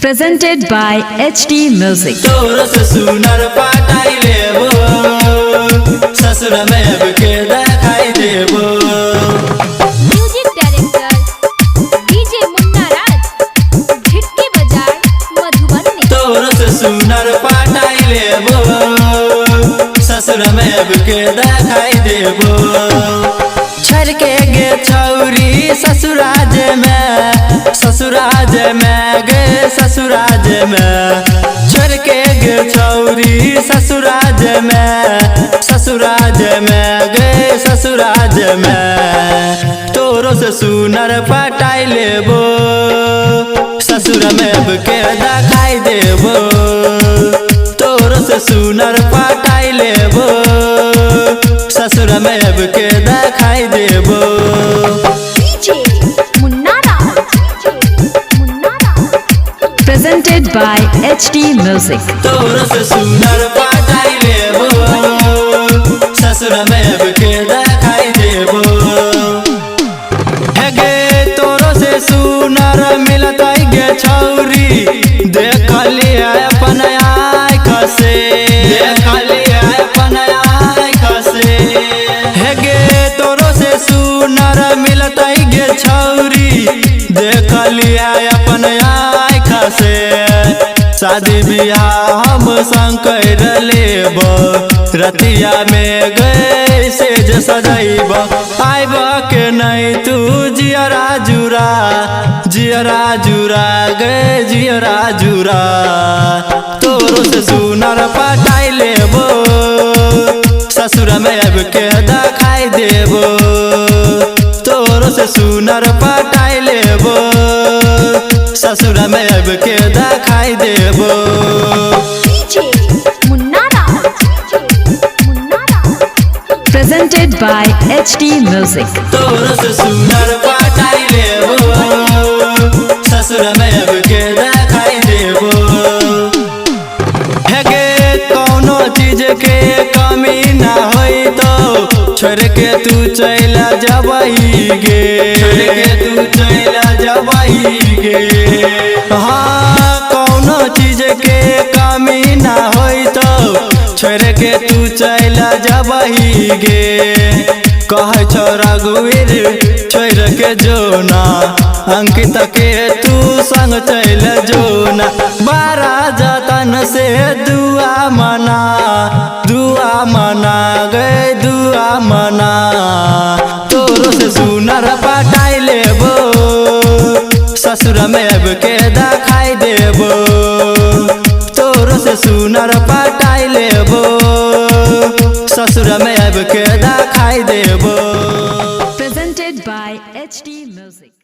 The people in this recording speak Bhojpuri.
Presented by HD Music. तोर से सुनर पाटाई लेबो, ससुर में अब के दिखाई देबो। म्यूजिक डायरेक्टर डीजे मुन्ना राज, झिटकी बाजार मधुबनी। तोर से सुनर पाटाई लेबो, ससुर में अब के दिखाई देबो। छर के गे छौरी ससुराज में, ससुराज में गे ससुराज में। छर के गे छौरी ससुराज में, ससुराज में गे ससुराज में। तोरो से सुनर पटाई लेबो, ससुर में अब के दिखाई देबो। तोरो से सुनर पटाई लेबो, ससुर में अब के दिखाई देबो। DJ Munna Raj, Munna Raj. Presented by HD Music. तोर से सुनर पटाई लेबो, ससुर में अब के दिखाई देबो। हे गे तोरो से सुनर मिलत गे छौरी, देख लिया अपन आँख से, देख लिया अपन आँख से। हे गे तोरो से सुनर मिलत गे छौरी, देख लिया अपन आँख से। शादी बियाह हम संग कर लेब, रतिया में गए से जे सजैब। आइब के नहीं तू जियरा जुरा, जियरा जुरा गए जियरा जुरा। तोरो से सुनर पटाई लेबो, ससुर में अब के दिखाई देबो। तोरो से सुनर पटाई लेबो, ससुर में अब के दिखाई देबो। DJ Munna Raj, Munna Raj. Presented by HD Music. तोरो से सुनर पटाई लेबो, ससुर में अब के दिखाई देबो। हे गे कौनो चीज के कमी ना होई तो छोड़ के तू चला जबही गे, छोड़ के तू चला जबही गे। हाँ कौनो चीज के कमी ना होई तो छोड़ के तू चला जबही गे। कह छो रघुवीर छोड़ के जोना, अंकित के तू संग चल जोना। बारा जतन से दुआ मना, दुआ मना गए दुआ मना। तोरो से सुनर पटाई लेबो, ससुर में अब के दिखाई देबो। तोरो से सुनर पटाई लेबो, ससुर में अब के दिखाई देबो। Presented by HD Music.